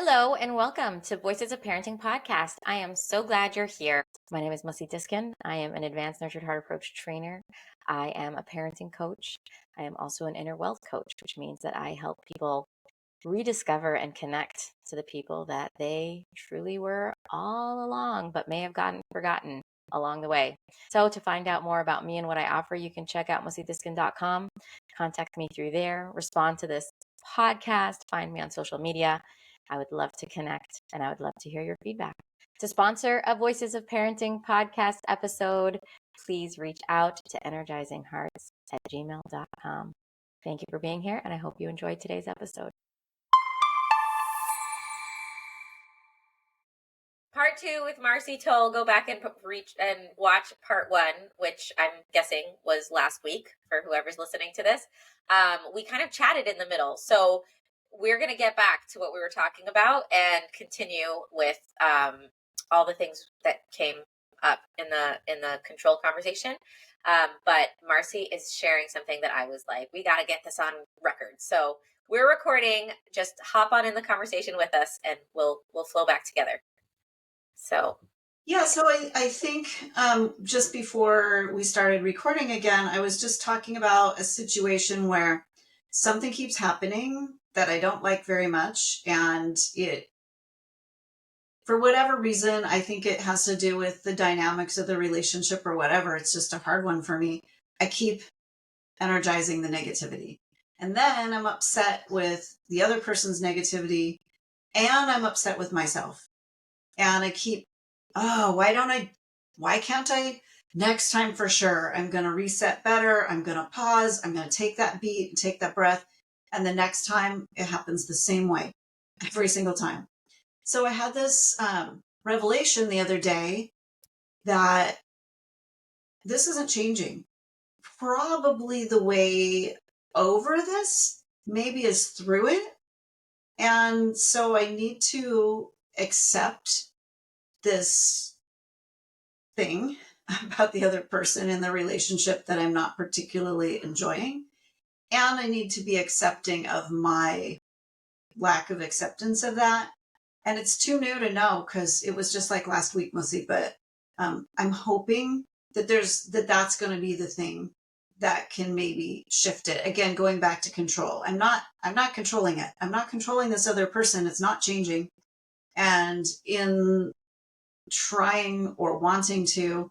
Hello and welcome to Voices of Parenting podcast. I am so glad you're here. My name is Mussi Diskin. I am an advanced nurtured heart approach trainer. I am a parenting coach. I am also an inner wealth coach, which means that I help people rediscover and connect to the people that they truly were all along, but may have gotten forgotten along the way. So to find out more about me and what I offer, you can check out mussydiskin.com, contact me through there, respond to this podcast, find me on social media. I would love to connect and I would love to hear your feedback. To sponsor a Voices of Parenting podcast episode, please reach out to energizinghearts@gmail.com. Thank you for being here, and I hope you enjoyed today's episode. Part 2 with Marcie Towle. Go back and reach and watch part 1, which I'm guessing was last week for whoever's listening to this. We kind of chatted in the middle, so we're going to get back to what we were talking about and continue with all the things that came up in the control conversation. But Marcie is sharing something that I was like, we got to get this on record. So we're recording. Just hop on in the conversation with us, and we'll flow back together. So I think just before we started recording again, I was just talking about a situation where something keeps happening that I don't like very much. And for whatever reason, I think it has to do with the dynamics of the relationship or whatever. It's just a hard one for me. I keep energizing the negativity. And then I'm upset with the other person's negativity, and I'm upset with myself. And I keep, why can't I next time for sure? I'm going to reset better. I'm going to pause. I'm going to take that beat, take that breath. And the next time it happens the same way every single time. So I had this revelation the other day that this isn't changing. Probably the way over this maybe is through it. And so I need to accept this thing about the other person in the relationship that I'm not particularly enjoying. And I need to be accepting of my lack of acceptance of that. And it's too new to know because it was just like last week, Mussi, but I'm hoping that that's going to be the thing that can maybe shift it. Again, going back to control. I'm not controlling it. I'm not controlling this other person. It's not changing. And in trying or wanting to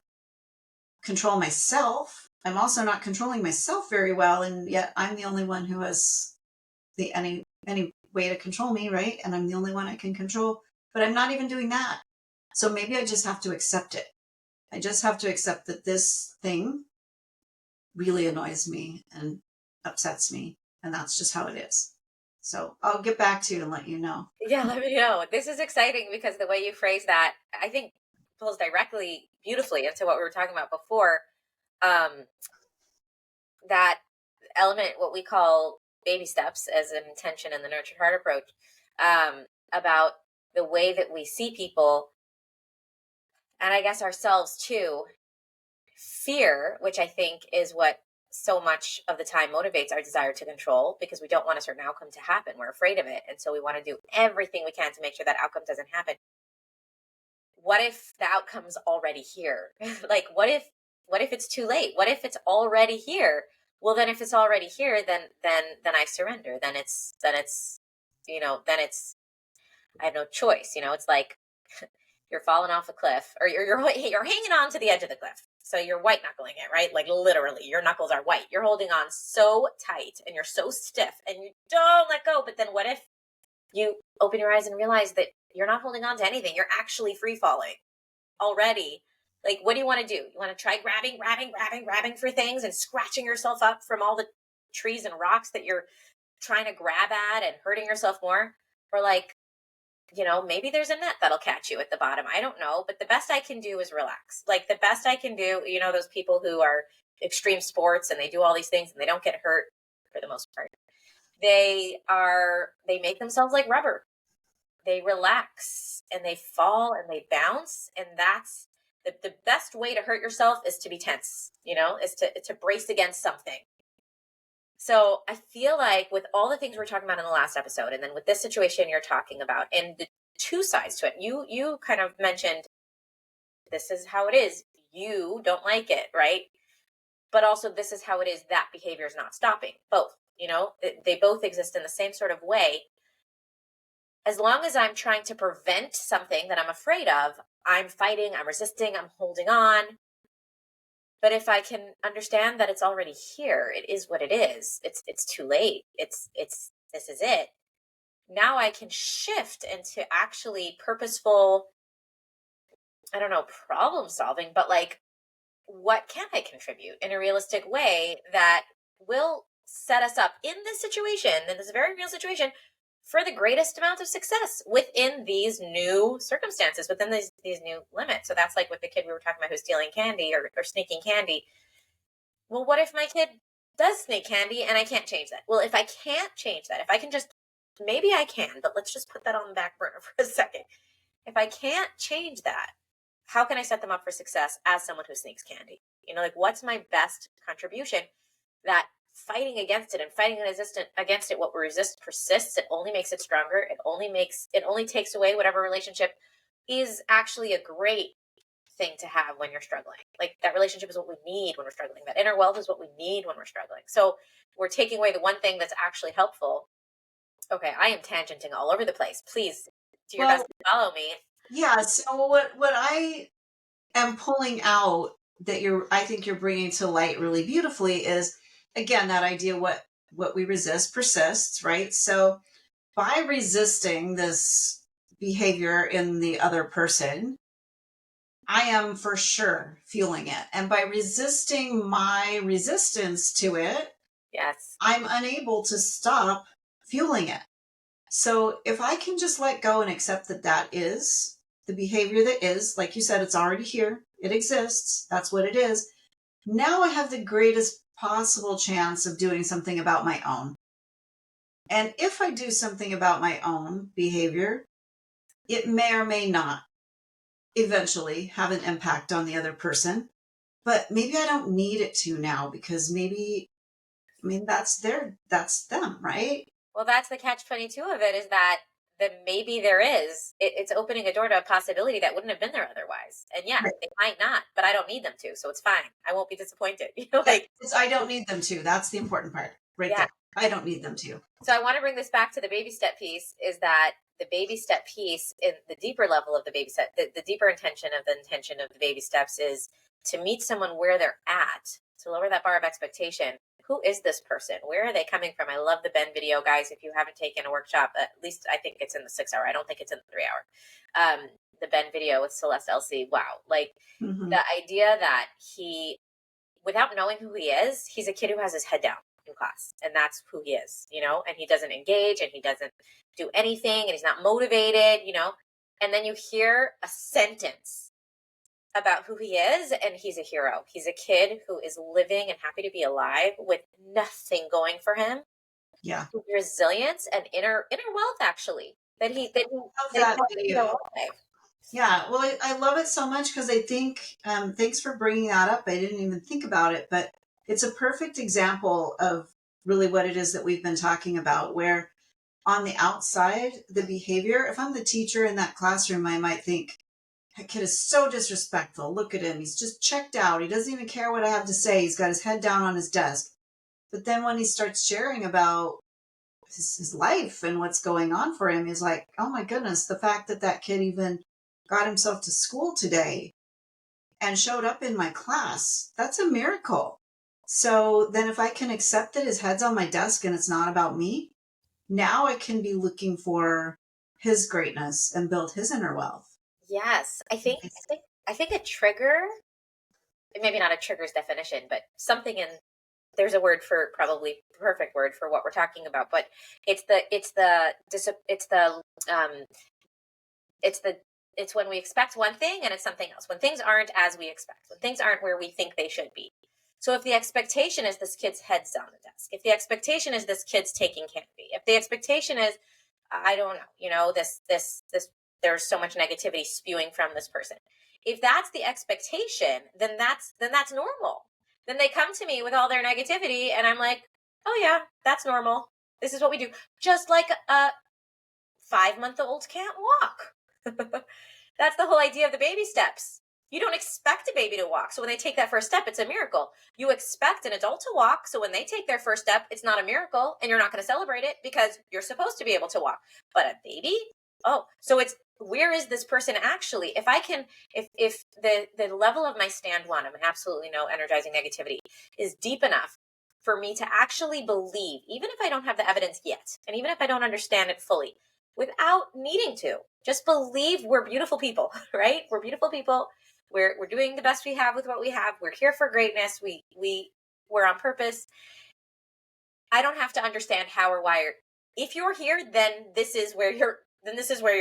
control myself, I'm also not controlling myself very well, and yet I'm the only one who has any way to control me, right? And I'm the only one I can control, but I'm not even doing that. So maybe I just have to accept it. I just have to accept that this thing really annoys me and upsets me, and that's just how it is. So I'll get back to you and let you know. yeah, let me know. This is exciting because the way you phrase that, I think, pulls directly beautifully into what we were talking about before. That element, what we call baby steps as an intention in the nurtured heart approach, about the way that we see people, and I guess ourselves too. Fear, which I think is what so much of the time motivates our desire to control, because we don't want a certain outcome to happen. We're afraid of it. And so we want to do everything we can to make sure that outcome doesn't happen. What if the outcome's already here? Like, what if it's too late? What if it's already here? Well, then if it's already here, then I surrender. Then it's I have no choice. It's like you're falling off a cliff, or you're hanging on to the edge of the cliff. So you're white knuckling it, right? Like literally, your knuckles are white. You're holding on so tight and you're so stiff and you don't let go. But then what if you open your eyes and realize that you're not holding on to anything? You're actually free falling already. Like, what do you want to do? You want to try grabbing for things and scratching yourself up from all the trees and rocks that you're trying to grab at and hurting yourself more? Or like, maybe there's a net that'll catch you at the bottom. I don't know. But the best I can do is relax. Like, the best I can do, those people who are extreme sports and they do all these things and they don't get hurt for the most part. They make themselves like rubber. They relax and they fall and they bounce. And that's the best way to hurt yourself, is to be tense, is to brace against something. So I feel like with all the things we're talking about in the last episode, and then with this situation you're talking about, and the two sides to it, you kind of mentioned this is how it is. You don't like it, right? But also this is how it is. That behavior is not stopping. Both, they both exist in the same sort of way. As long as I'm trying to prevent something that I'm afraid of, I'm fighting, I'm resisting, I'm holding on. But if I can understand that it's already here, it is what it is. It's too late. It's this is it. Now I can shift into actually purposeful, I don't know, problem solving, but like, what can I contribute in a realistic way that will set us up in this situation, in this very real situation, for the greatest amount of success within these new circumstances, within these new limits. So that's like with the kid we were talking about who's stealing candy or sneaking candy. Well, what if my kid does sneak candy and I can't change that? Well, if I can't change that, if I can just, maybe I can, but let's just put that on the back burner for a second. If I can't change that, how can I set them up for success as someone who sneaks candy? Like what's my best contribution that fighting against it and fighting against it, what we resist persists. It only makes it stronger. It only takes away whatever relationship is actually a great thing to have when you're struggling. Like that relationship is what we need when we're struggling. That inner wealth is what we need when we're struggling. So we're taking away the one thing that's actually helpful. Okay, I am tangenting all over the place. Please do your best to follow me. Yeah. So what I am pulling out that I think you're bringing to light really beautifully is, again, that idea what we resist persists, right? So by resisting this behavior in the other person, I am for sure fueling it. And by resisting my resistance to it, Yes. I'm unable to stop fueling it. So if I can just let go and accept that is the behavior that is, like you said, it's already here. It exists. That's what it is. Now I have the greatest possible chance of doing something about my own. And if I do something about my own behavior, it may or may not eventually have an impact on the other person. But maybe I don't need it to now because that's them, right? Well, that's the catch-22 of it, is that maybe there is. It's opening a door to a possibility that wouldn't have been there otherwise. And yeah, Right. they might not, but I don't need them to, so it's fine. I won't be disappointed. I don't need them to. That's the important part right Yeah. there. I don't need them to. So I want to bring this back to the baby step piece, is that the baby step piece in the deeper level of the baby step, the deeper intention of the baby steps is to meet someone where they're at, to lower that bar of expectation. Who is this person? Where are they coming from? I love the Ben video, guys. If you haven't taken a workshop, at least I think it's in the 6 hour. I don't think it's in the 3 hour. The Ben video with Celeste LC. Wow. Like the idea that without knowing who he is, he's a kid who has his head down in class, and that's who he is, and he doesn't engage and he doesn't do anything and he's not motivated, and then you hear a sentence about who he is, and he's a hero. He's a kid who is living and happy to be alive with nothing going for him. Yeah. Resilience and inner wealth, actually, that he love that video. alive. Yeah, well, I love it so much because I think, thanks for bringing that up. I didn't even think about it, but it's a perfect example of really what it is that we've been talking about, where on the outside, the behavior, if I'm the teacher in that classroom, I might think, that kid is so disrespectful. Look at him. He's just checked out. He doesn't even care what I have to say. He's got his head down on his desk. But then when he starts sharing about his life and what's going on for him, he's like, oh my goodness, the fact that kid even got himself to school today and showed up in my class, that's a miracle. So then if I can accept that his head's on my desk and it's not about me, now I can be looking for his greatness and build his inner wealth. Yes, I think a trigger, maybe not a trigger's definition, but something in, there's a word for, probably perfect word for what we're talking about, but it's when we expect one thing and it's something else, when things aren't as we expect, when things aren't where we think they should be. So if the expectation is this kid's head's on the desk, if the expectation is this kid's taking candy, if the expectation is, I don't know, this, there's so much negativity spewing from this person. If that's the expectation, then that's normal. Then they come to me with all their negativity and I'm like, Oh yeah, that's normal. This is what we do. Just like a 5-month-old can't walk. That's the whole idea of the baby steps. You don't expect a baby to walk. So when they take that first step, it's a miracle. You expect an adult to walk. So when they take their first step, it's not a miracle and you're not going to celebrate it because you're supposed to be able to walk. But a baby? Oh, so it's where is this person actually? If I can, if the level of my stand one of absolutely no energizing negativity is deep enough for me to actually believe, even if I don't have the evidence yet, and even if I don't understand it fully, without needing to, just believe we're beautiful people, right? We're beautiful people. We're doing the best we have with what we have. We're here for greatness. We're on purpose. I don't have to understand how or why. If you're here, then this is where you're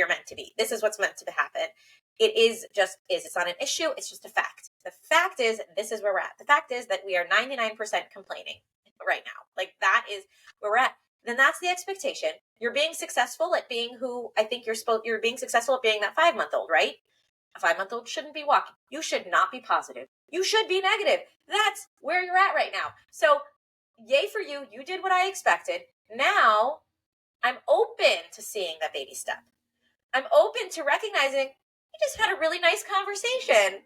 meant to be. This is what's meant to happen. It's not an issue. It's just a fact. The fact is, this is where we're at. The fact is that we are 99% complaining right now. Like that is where we're at. Then that's the expectation. You're being successful at being who I think you're being successful at being that 5-month-old, right? A 5-month-old shouldn't be walking. You should not be positive. You should be negative. That's where you're at right now. So yay for you. You did what I expected. Now I'm open to seeing that baby step. I'm open to recognizing we just had a really nice conversation.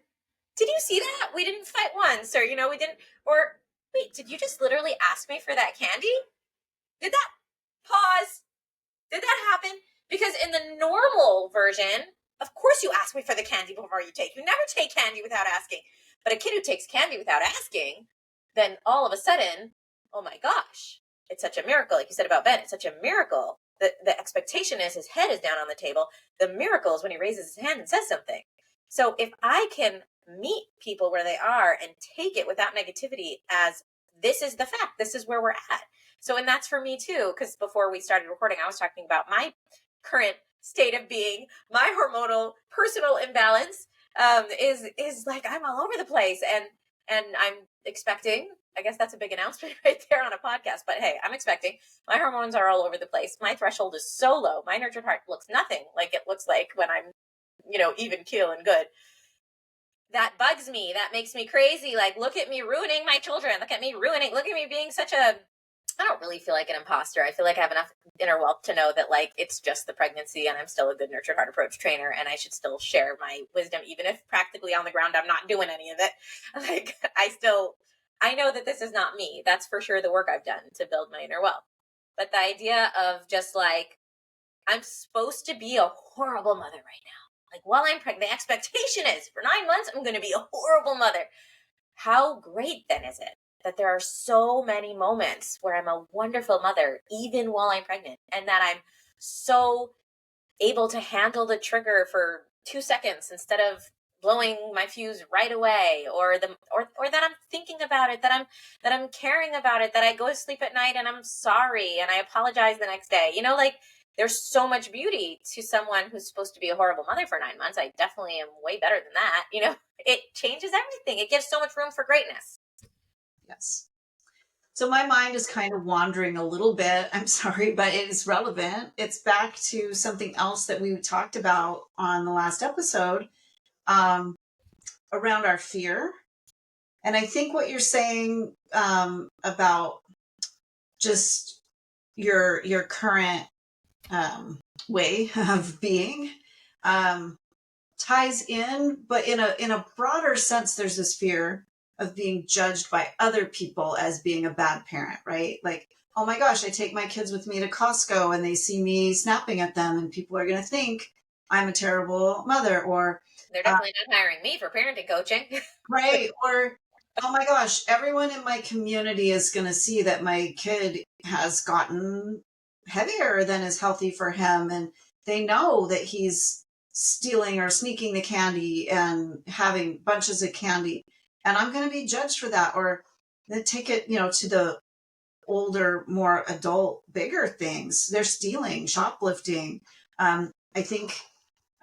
Did you see that? We didn't fight once, or, we didn't, or wait, did you just literally ask me for that candy? Did that pause? Did that happen? Because in the normal version, of course you ask me for the candy before you take. You never take candy without asking. But a kid who takes candy without asking, then all of a sudden, oh my gosh, it's such a miracle. Like you said about Ben, it's such a miracle. The expectation is his head is down on the table. The miracle is when he raises his hand and says something. So if I can meet people where they are and take it without negativity as this is the fact, this is where we're at. So, and that's for me too, because before we started recording, I was talking about my current state of being, my hormonal personal imbalance is like I'm all over the place, and I'm expecting. I guess that's a big announcement right there on a podcast. But hey, I'm expecting. My hormones are all over the place. My threshold is so low. My nurtured heart looks nothing like it looks like when I'm, even keel and good. That bugs me. That makes me crazy. Like, look at me ruining my children. Look at me being such a, I don't really feel like an imposter. I feel like I have enough inner wealth to know that like it's just the pregnancy and I'm still a good nurtured heart approach trainer and I should still share my wisdom, even if practically on the ground I'm not doing any of it. Like I know that this is not me. That's for sure the work I've done to build my inner wealth. But the idea of just like, I'm supposed to be a horrible mother right now. Like while I'm pregnant, the expectation is for 9 months, I'm going to be a horrible mother. How great then is it that there are so many moments where I'm a wonderful mother, even while I'm pregnant, and that I'm so able to handle the trigger for 2 seconds instead of blowing my fuse right away, or that I'm thinking about it, that I'm caring about it, that I go to sleep at night and I'm sorry and I apologize the next day. Like there's so much beauty to someone who's supposed to be a horrible mother for 9 months. I definitely am way better than that. It changes everything. It gives so much room for greatness. Yes. So my mind is kind of wandering a little bit. I'm sorry, but it is relevant. It's back to something else that we talked about on the last episode, around our fear. And I think what you're saying about just your current way of being ties in, but in a broader sense, there's this fear of being judged by other people as being a bad parent, right? Like, oh my gosh, I take my kids with me to Costco and they see me snapping at them and people are going to think I'm a terrible mother, or they're definitely not hiring me for parenting coaching. right. Or, oh my gosh, everyone in my community is going to see that my kid has gotten heavier than is healthy for him. And they know that he's stealing or sneaking the candy and having bunches of candy. And I'm going to be judged for that. Or then take it, to the older, more adult, bigger things. They're stealing, shoplifting. I think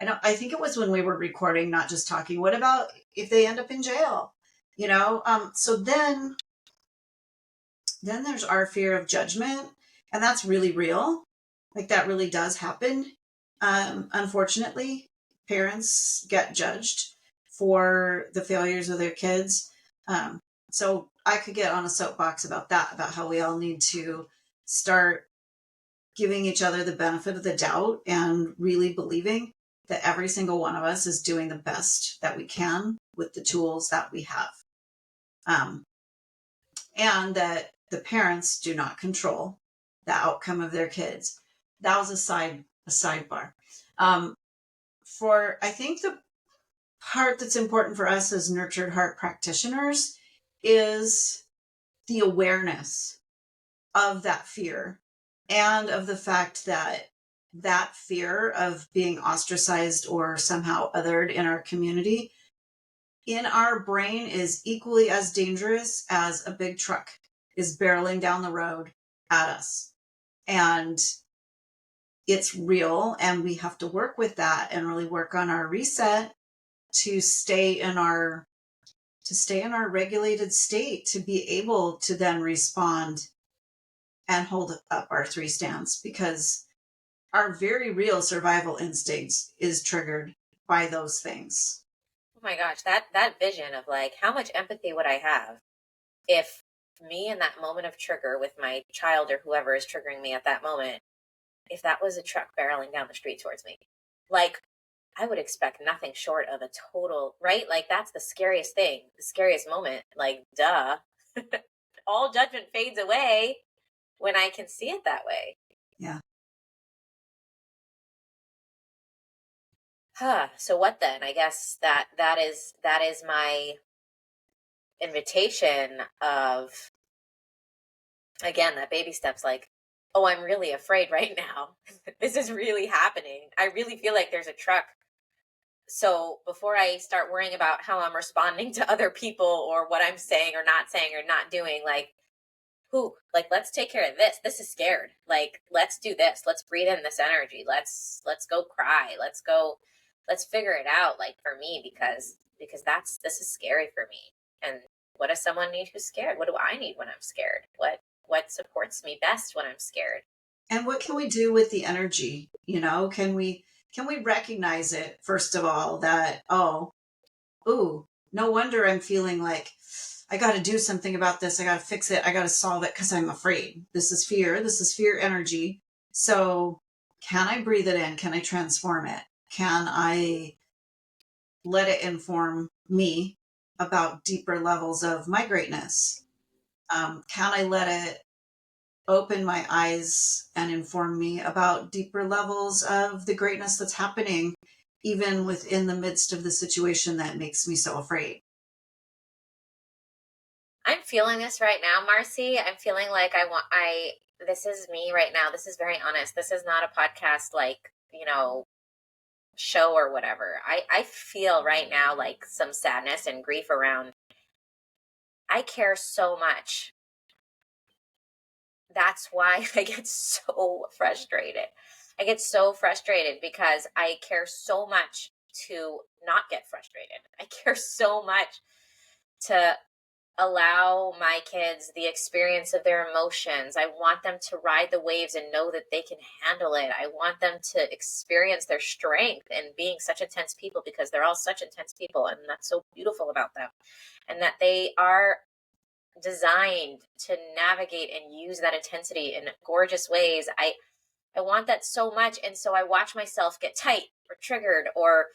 it was when we were recording, not just talking. What about if they end up in jail? So then there's our fear of judgment, and that's really real. Like that really does happen. Unfortunately, parents get judged for the failures of their kids. So I could get on a soapbox about that, about how we all need to start giving each other the benefit of the doubt and really believing that every single one of us is doing the best that we can with the tools that we have. Um, and that the parents do not control the outcome of their kids. That was a sidebar. For I think the part that's important for us as nurtured heart practitioners is the awareness of that fear and of the fact that that fear of being ostracized or somehow othered in our community in our brain is equally as dangerous as a big truck is barreling down the road at us. And it's real, and we have to work with that and really work on our reset to stay in our regulated state, to be able to then respond and hold up our three stance, because our very real survival instincts is triggered by those things. Oh my gosh, that vision of like, how much empathy would I have if me in that moment of trigger with my child or whoever is triggering me at that moment, if that was a truck barreling down the street towards me? Like, I would expect nothing short of a total, right? Like, that's the scariest thing, the scariest moment. Like, duh. All judgment fades away when I can see it that way. Yeah. So what then? I guess that is my invitation of, again, that baby steps, like, oh, I'm really afraid right now. This is really happening. I really feel like there's a truck. So before I start worrying about how I'm responding to other people or what I'm saying or not doing, like, let's take care of this. This is scared. Like, let's do this. Let's breathe in this energy. Let's go cry. Let's figure it out, like, for me, because this is scary for me. And what does someone need who's scared? What do I need when I'm scared? What supports me best when I'm scared? And what can we do with the energy? Can we recognize it, first of all, that, ooh, no wonder I'm feeling like I got to do something about this. I got to fix it. I got to solve it because I'm afraid. This is fear. This is fear energy. So can I breathe it in? Can I transform it? Can I let it inform me about deeper levels of my greatness? Can I let it open my eyes and inform me about deeper levels of the greatness that's happening, even within the midst of the situation that makes me so afraid? I'm feeling this right now, Marcie. I'm feeling like this is me right now. This is very honest. This is not a podcast, like, show or whatever. I feel right now like some sadness and grief around. I care so much. That's why I get so frustrated. I get so frustrated because I care so much to not get frustrated. I care so much to allow my kids the experience of their emotions. I want them to ride the waves and know that they can handle it. I want them to experience their strength in being such intense people, because they're all such intense people, and that's so beautiful about them. And that they are designed to navigate and use that intensity in gorgeous ways. I want that so much. And so I watch myself get tight or triggered or,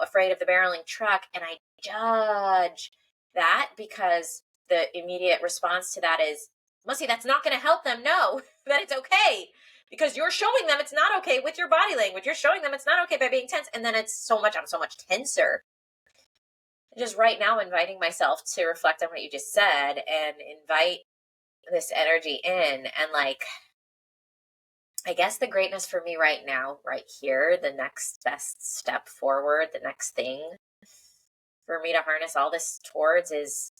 afraid of the barreling truck, and I judge that, because the immediate response to that is, Mussi, that's not going to help them know that it's okay, because you're showing them it's not okay with your body language. You're showing them it's not okay by being tense. And then I'm so much tenser. Just right now inviting myself to reflect on what you just said and invite this energy in. And, like, I guess the greatness for me right now, right here, the next best step forward, the next thing for me to harness all this towards is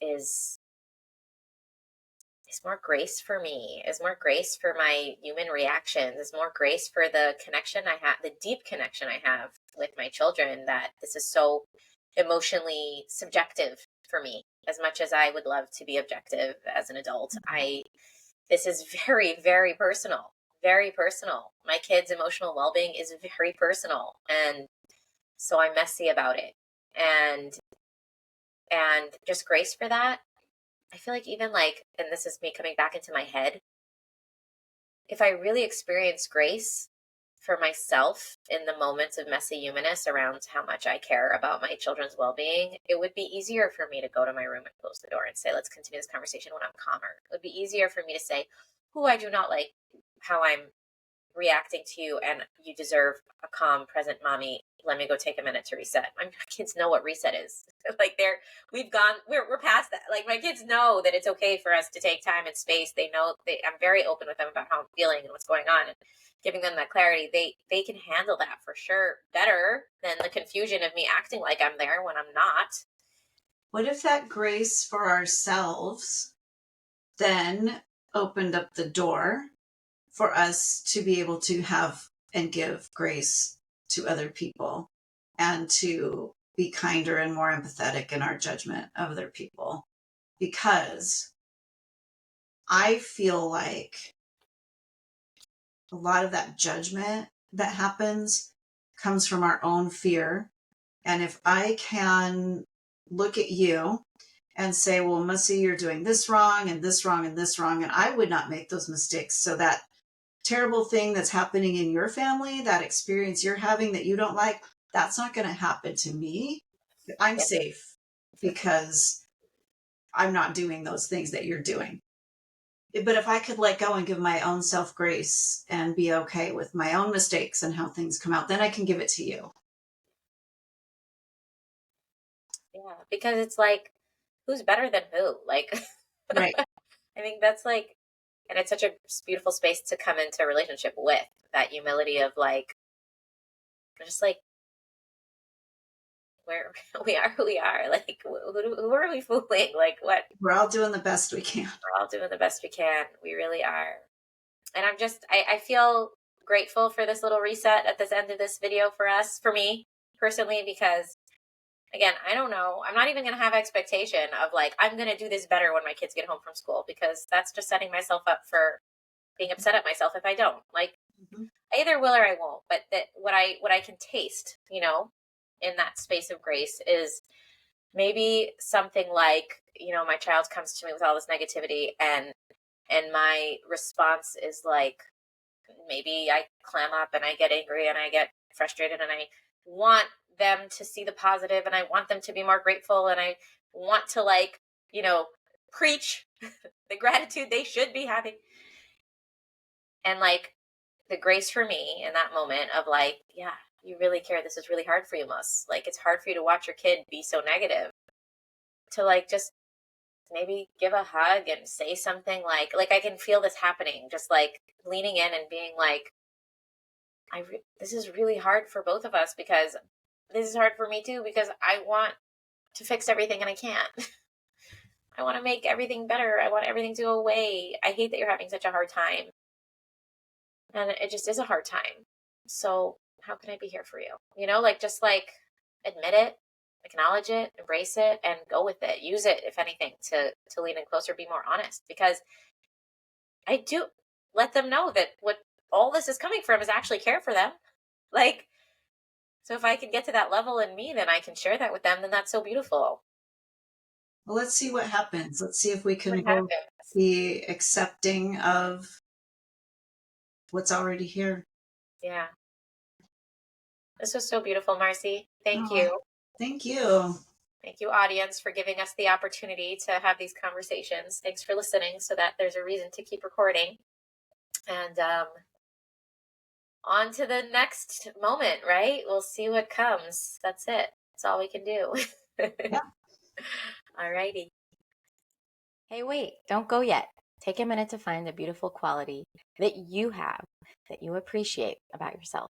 more grace for me, is more grace for my human reactions, is more grace for the connection I have, the deep connection I have with my children, that this is so emotionally subjective for me. As much as I would love to be objective as an adult, this is very, very personal, very personal. My kids' emotional well-being is very personal. And so I'm messy about it. And just grace for that. I feel like even like, and this is me coming back into my head, if I really experience grace for myself in the moments of messy humanness around how much I care about my children's well-being, it would be easier for me to go to my room and close the door and say, let's continue this conversation when I'm calmer. It would be easier for me to say, "Who I do not like how I'm reacting to you, and you deserve a calm, present mommy. Let me go take a minute to reset." My kids know what reset is. Like we're past that. Like my kids know that it's okay for us to take time and space. They know I'm very open with them about how I'm feeling and what's going on, and giving them that clarity. They can handle that for sure better than the confusion of me acting like I'm there when I'm not. What if that grace for ourselves then opened up the door for us to be able to have and give grace to other people and to be kinder and more empathetic in our judgment of other people? Because I feel like a lot of that judgment that happens comes from our own fear. And if I can look at you and say, well, Mussi, you're doing this wrong and this wrong and this wrong, and I would not make those mistakes. So that terrible thing that's happening in your family, that experience you're having that you don't like, that's not going to happen to me. I'm Yep. safe because I'm not doing those things that you're doing. But if I could let go and give my own self grace and be okay with my own mistakes and how things come out, then I can give it to you. Yeah, because it's like, who's better than who? Like, Right. I think that's like, and it's such a beautiful space to come into a relationship with, that humility of like, just like, where we are who we are. Like, who are we fooling? Like, what? We're all doing the best we can. We're all doing the best we can. We really are. And I feel grateful for this little reset at this end of this video for me personally, because again, I don't know. I'm not even going to have expectation of like, I'm going to do this better when my kids get home from school, because that's just setting myself up for being upset at myself if I don't. Like, Mm-hmm. I either will or I won't. But that what I can taste, in that space of grace is maybe something like, my child comes to me with all this negativity, and my response is like, maybe I clam up and I get angry and I get frustrated, and I want them to see the positive, and I want them to be more grateful, and I want to like, preach the gratitude they should be having. And like the grace for me in that moment of like, yeah, you really care. This is really hard for you, Mus. Like, it's hard for you to watch your kid be so negative. To like just maybe give a hug and say something like I can feel this happening, just like leaning in and being like, this is really hard for both of us, because this is hard for me too, because I want to fix everything and I can't. I want to make everything better. I want everything to go away. I hate that you're having such a hard time. And it just is a hard time. So how can I be here for you? Like, just like admit it, acknowledge it, embrace it, and go with it. Use it, if anything, to lean in closer, be more honest, because I do let them know that what all this is coming from is actually care for them. Like, so if I can get to that level in me, then I can share that with them. Then that's so beautiful. Well, let's see what happens. Let's see if we What can both happens? be accepting of what's already here. Yeah. This was so beautiful, Marcie. Thank Oh, you. thank you. Thank you, audience, for giving us the opportunity to have these conversations. Thanks for listening, so that there's a reason to keep recording. And on to the next moment, right? We'll see what comes. That's it. That's all we can do. Yeah. All righty. Hey, wait, don't go yet. Take a minute to find the beautiful quality that you have, that you appreciate about yourself.